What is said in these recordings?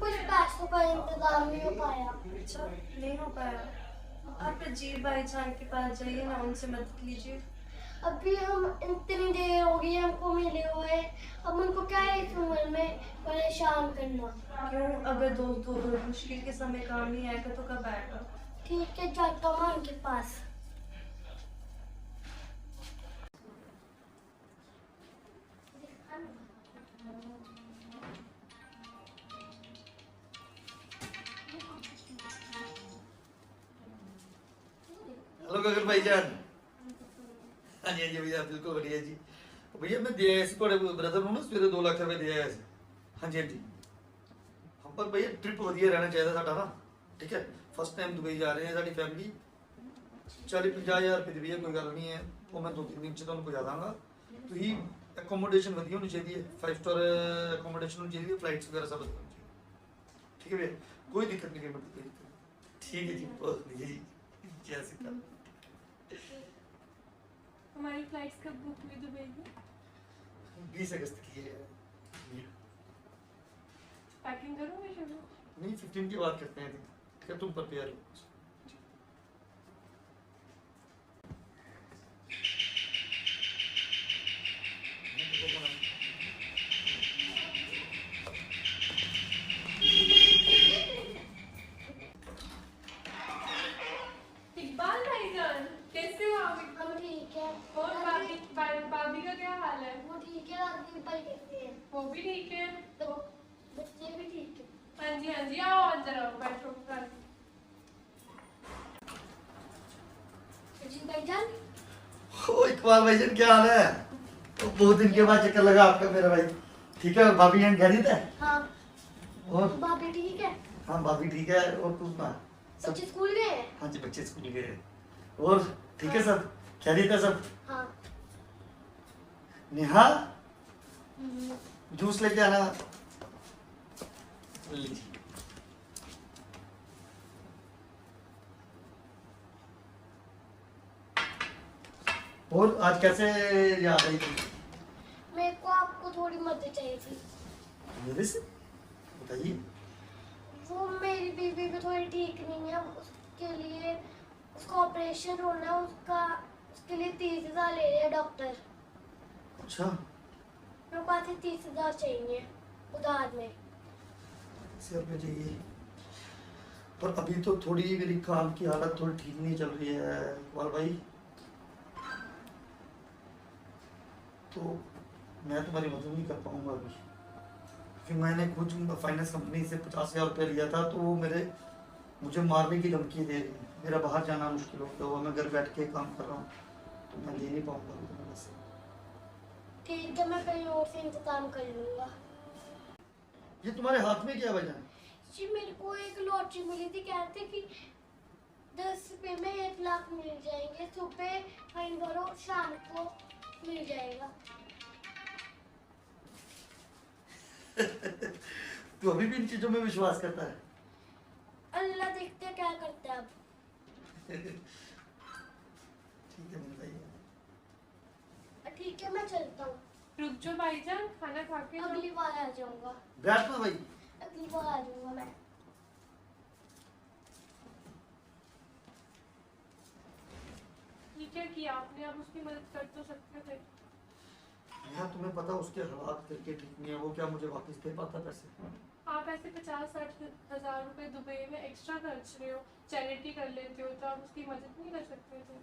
कुछ पैसों का इंतजाम नहीं हो पाया। अच्छा नहीं हो पाया। आप अजीब भाईजान के पास जाइए ना, उनसे मदद लीजिए। अभी हम इतनी देर हो गई हमको मिले हुए, अब उनको क्या है इस उम्र में परेशान करना। क्यों, अगर दोस्त मुश्किल के समय काम नहीं आएगा तो कब आएगा? ठीक है, जाता हूँ उनके पास। हेलो गगन भाईजान। हाँ जी भैया, बिल्कुल बढ़िया जी। भैया मैं दिया है थोड़े ब्रदर ਨੂੰ ਨਾ ਸਵੇਰੇ 2 ਲੱਖ ਰੁਪਏ ਦਿਆ ਸੀ। ਹਾਂਜੀ ਹਾਂਜੀ ਹਾਂ, ਪਰ ਭਈਆ ट्रिप ਵਧੀਆ रहना चाहिए ਸਾਡਾ ਨਾ। ठीक है, फर्स्ट टाइम दुबई जा रहे हैं ਸਾਡੀ फैमिली। 40-50 ਹਜ਼ਾਰ ਰੁਪਏ ਦੀ ਭਈਆ ਕੋਈ ਗੱਲ ਨਹੀਂ ਹੈ, ਉਹ ਮੈਂ 2-3 ਦਿਨ ਚ ਤੁਹਾਨੂੰ ਪਹੁੰਚਾ ਦਾਂਗਾ। ਤੁਸੀਂ एकोमोडेशन ਵਧੀਆ होनी चाहिए, 5 स्टार एकोमोडेशन होनी चाहिए, फ्लाइट्स वगैरह सब होनी चाहिए। ठीक है भैया, कोई दिक्कत नहीं है, कोई दिक्कत। ठीक है जी, बहुत बढ़िया जी। जय श्री राम। हमारी फ्लाइट्स कब बुक हुई दुबई में? 20 अगस्त की है। पैकिंग करोगे शुरू? नहीं, 15 की बात करते हैं। ठीक है, तुम प्रिपेयर हो। इकबाल भाईजान कैसे हो आप? हम ठीक है। और भाभी का क्या हाल है? वो ठीक है, दादी भाई कैसे हैं? वो भी ठीक है। तो बच्चे भी ठीक है। हाँ जी आओ अंदर आओ, बैठो। जी भाईजान। ओ इकबाल भाईजान, क्या हाल है? तो बहुत दिन के बाद चक्कर लगा आपका मेरा भाई। ठीक है, भाभी यहाँ खैरियत है? हाँ। और भाभी ठीक है? हाँ, भाभी ठीक है। और तू ना सब? बच्चे स्कूल गए हैं? हाँ जी, बच्चे स्कूल गए। और ठीक है सब? खैरियत है सब? हाँ। नेहा, जूस लेके आना। लीजिए। और आज कैसे याद आई थी? मेरे को आपको थोड़ी मदद चाहिए थी। मेरे से बताइए। वो मेरी बीवी भी थोड़ी ठीक नहीं है, उसके लिए उसका ऑपरेशन होना है, उसके लिए 30,000 ले रहे हैं डॉक्टर। अच्छा, मेरे को आते 30,000 चाहिए उधार में। सिर पे चाहिए। पर अभी तो थोड़ी मेरी काम की हालत थोड़ी ठीक नहीं चल रही है इकबाल भाई, तो मैं तुम्हारी मदद नहीं कर पाऊंगा अभी। फिर मैंने खुद फाइनेंस कंपनी से 50,000 रुपये लिया था, तो वो मुझे मारने की धमकी दे रही है। मेरा बाहर जाना मुश्किल हो गया, मैं घर बैठ के काम कर रहा हूँ, तो मैं दे नहीं पाऊंगा अभी तुम्हें से। ठीक है, मैं कहीं और से इंतजाम कर लूंगा। ये तुम्हारे हाथ में क्या है भाईजान? जी मेरे को एक लॉटरी मिली थी, कहते कि 10 रुपए में 1 लाख मिल जाएंगे, सुबह फाइन भरो शाम को मिल जाएगा। तू अभी भी इन चीजों में विश्वास करता है? अल्लाह देखते क्या करते हैं अब। ठीक है बताइए। ठीक है, मैं चलता हूँ। रुक जाओ भाईजान, खाना खा के जाओ। अगली बार आ जाऊंगा। बैठना भाई। अगली बार आ जाऊंगा मैं। ये क्या किया आपने? आप उसकी मदद कर तो सकते थे। यार तुम्हें पता उसके हालात करके ठीक नहीं है, वो क्या मुझे वापस दे पाता पैसे? आप ऐसे 50-60 हजार रुपए दुबई में एक्स्ट्रा खर्च रहे हो, चैरिटी कर लेते हो, तो आप उसकी मदद नहीं कर सकते थे?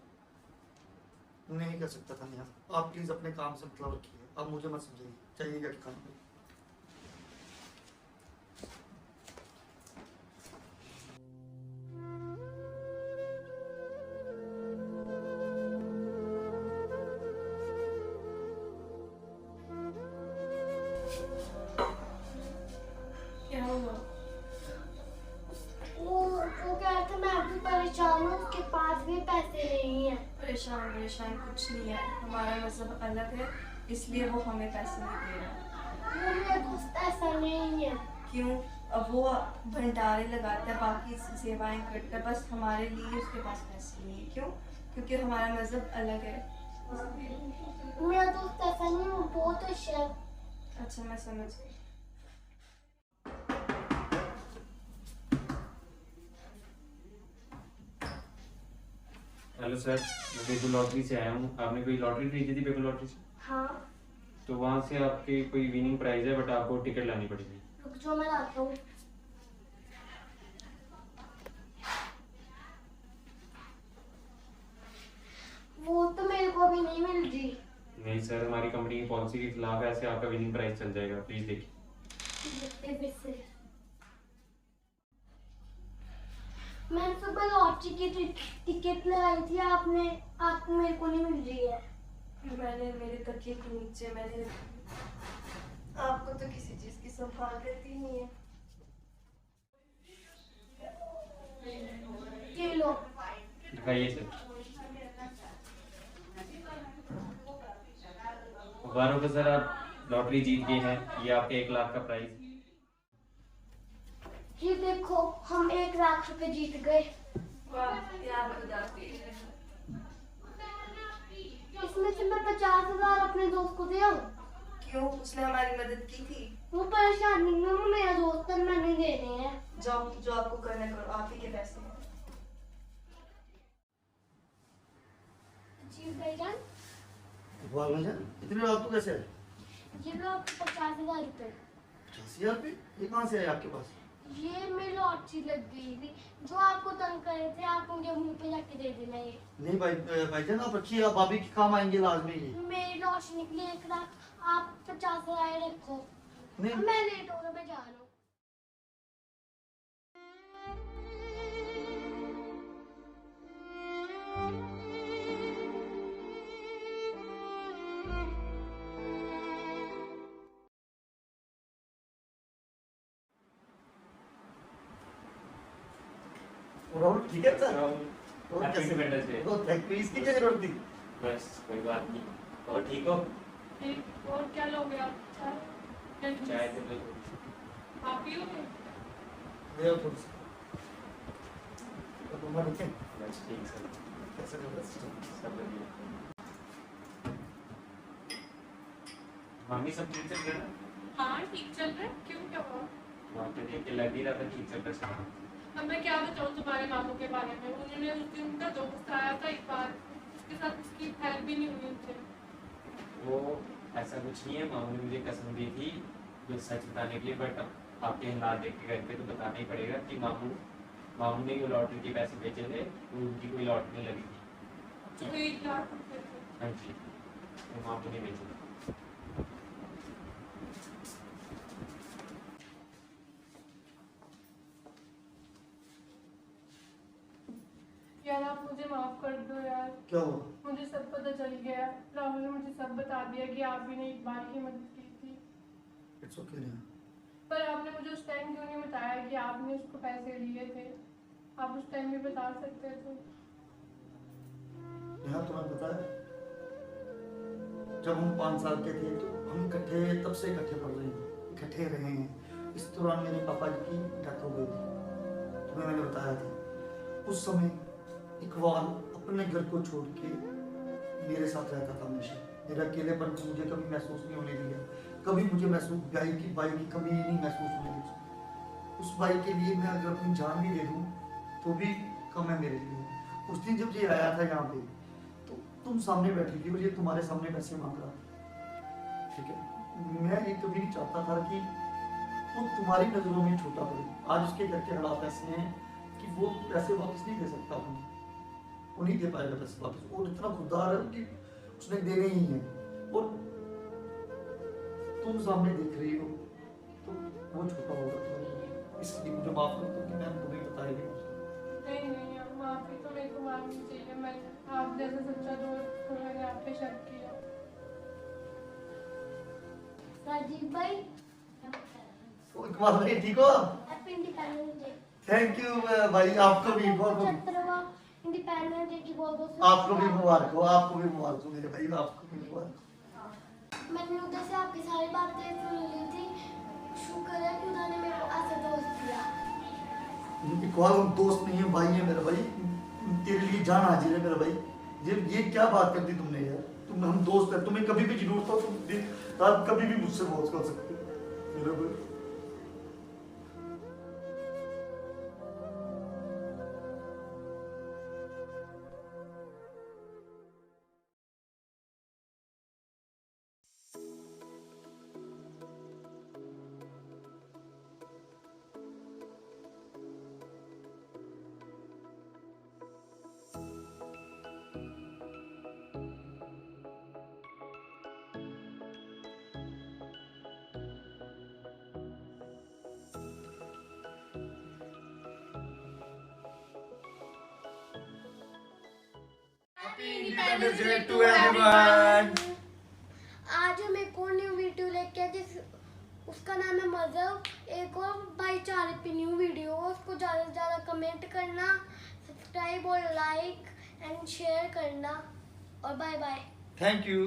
नहीं कर सकता था नेहा, आप प्लीज अपने काम से मतलब रखिए, अब मुझे मत समझाइए। चाहिएगा कि खाना? क्या हुआ? वो परेशान कुछ नहीं है, हमारा मजहब अलग है, इसलिए वो हमें पैसे नहीं दे रहा। वो मेरा दोस्त ऐसा नहीं है। क्यों? अब वो भंडारे लगाता है, बाकी सेवाएं करता है, बस हमारे लिए उसके पास पैसे नहीं है। क्यों? क्योंकि हमारा मजहब अलग है। मेरा दोस्त ऐसा नहीं है, वो बहुत अच्छा है। अच्छा, मैं समझ गई। हेलो सर, मैं पेपर लॉटरी से आया हूँ। आपने कोई लॉटरी खरीदी थी पेपर लॉटरी से? हाँ, तो वहाँ से आपकी कोई विनिंग प्राइस है, बट आपको टिकट लानी पड़ेगी। रुक जाओ, मैं लाता हूँ। वो तो मेरे को भी नहीं मिल रही। नहीं सर, हमारी कंपनी की पॉलिसी के खिलाफ है, ऐसे आपका विनिंग प्राइस चल जाएगा। प्लीज देखिए। फिर से मैंने सुबह लॉटरी की टिकट लगाई थी, आपको मेरे को नहीं मिल रही है। मैंने मेरे तकिए के नीचे मैंने, आपको तो किसी चीज की संभाल रहती नहीं है। ये लो। दिखाइए सर। मुबारक हो सर, आप लॉटरी जीत गए हैं। ये आपके 1 लाख का प्राइस। ये देखो, हम 1 लाख रुपए जीत गए। वाह, यार खुदा की। इसमें से मैं 50,000 अपने दोस्त को दिया। क्यों? उसने हमारी मदद की थी। वो परेशान नहीं है, वो मेरा दोस्त है, मैंने देने हैं। जाओ, जो आपको करना करो, आप ही के पैसे हैं। जी भाईजान, वाह भाईजान, इतने आप तो कैसे है? ये लो आपको 50,000 रुपए। 50,000 रुपये? ये कहाँ से आए आपके पास? ये मेरी लॉटरी लग गई थी, जो आपको तंग करे थे, आप मुझे मुंह पे जाके दे देना। ये नहीं भाईजान, आप रखिए, आप भाभी के काम आएंगे लाजमी। ये मेरी लॉटरी निकली 1 लाख, आप 50,000 रखो। नहीं, अब मैं लेट हो रहा, मैं जा रहा हूँ। राहुल ठीक है सर? और हैप्पी कैसे? Independence day. तो थैंक यू, इसकी क्या जरूरत थी? बस कोई बात नहीं। और ठीक हो? ठीक, और क्या लोगे आप? चाय? या जूस? चाय तो लो। आप पियोगे? ले आओ थोड़ी सी। तो तुम ठीक है? बस ठीक सर, कैसे चल रहा है? सब बढ़िया। मामी सब ठीक चल रहा है? हाँ, ठीक चल रहा है। क्यों, क्या हुआ? वहाँ पे देख के लग ही रहा था ठीक चल रहा है। अब मैं क्या बताऊँ तुम्हारे मामू के बारे में। उन्होंने उस दिन उनका दोस्त आया था एक बार, उसके साथ उसकी हेल्प भी नहीं हुई उनसे। वो ऐसा कुछ नहीं है, मामू ने मुझे कसम दी थी कुछ सच बताने के लिए, बट आपके हालात देख के घर पे तो बताना ही पड़ेगा कि मामू ने जो लॉटरी के पैसे बेचे थे, वो उनकी कोई लॉटरी नहीं लगी थी। तो 1 लाख रुपए थे। हाँ जी, वो मामू ने बेचे थे। यार आप मुझे माफ कर दो यार, क्या हुआ? मुझे सब पता चल गया। राहुल ने मुझे सब बता दिया कि आप भी ने इकबाल की मदद की थी। It's okay Neha. पर आपने मुझे उस टाइम क्यों नहीं बताया कि आपने उसको पैसे दिए थे? आप उस टाइम भी बता सकते थे। नेहा, तुम्हें पता है, जब हम 5 साल के थे तो हम इकट्ठे, तब से इकट्ठे पढ़ रहे हैं, इकट्ठे रहे हैं। इस दौरान मेरे पापा जी की डेथ हो गई थी, तुम्हें मैंने बताया था। उस समय इकबाल अपने घर को छोड़ के मेरे साथ रहता था हमेशा। मेरा अकेलेपन को मुझे कभी महसूस नहीं होने दिया, कभी मुझे महसूस भाई की कमी नहीं महसूस होने दी। उस भाई के लिए मैं अगर अपनी जान भी दे दूँ तो भी कम है मेरे लिए। उस दिन जब ये आया था यहाँ पे, तो तुम सामने बैठी थी और ये तुम्हारे सामने पैसे मांग रहा था, ठीक है? मैं ये कभी नहीं चाहता था कि वो तुम्हारी नजरों में छोटा पड़े। आज उसके घर के हालात ऐसे हैं कि वो पैसे वापस नहीं दे सकता, वो नहीं दे पाएगा पैसे वापस। और इतना खुददार है कि उसने देने ही है, और तुम सामने देख रही हो तो वो छोटा होगा तुम्हारे लिए। इसलिए मुझे माफ कर दो कि मैं तुम्हें बताएगी। नहीं नहीं, अब माफी तो मेरे को मांगनी चाहिए। मैं आप जैसे सच्चा दोस्त को मैंने आप पे शक किया। राजीव भाई, तो इकबाल भाई ठीक हो? Happy independence day. Thank you भाई, आपको भी बहुत बहुत। 75वां इंडिपेंडेंस डे की बहुत बहुत आपको भी मुबारक हो, आपको भी मुबारक हो मेरे भाई, आपको भी मुबारक हो। मैंने उधर से आपकी सारी बातें सुन ली थी। शुक्र है कि उन्होंने मेरे को ऐसा दोस्त दिया। इकबाल हम दोस्त नहीं है, भाई है मेरा भाई, तेरे लिए जान हाजिर है मेरा भाई। ये क्या बात कर दी तुमने यार, तुम हम दोस्त है, तुम्हें कभी भी जरूरत हो तुम आप कभी भी मुझसे बात कर सकते हो मेरा भाई। Happy Independence Day to everyone. आज हम एक और न्यू वीडियो लेके आए जिस उसका नाम है मजहब। एक और भाईचारे पे न्यू वीडियो, उसको ज़्यादा से ज़्यादा कमेंट करना, सब्सक्राइब और लाइक एंड शेयर करना, और बाय बाय। Thank you.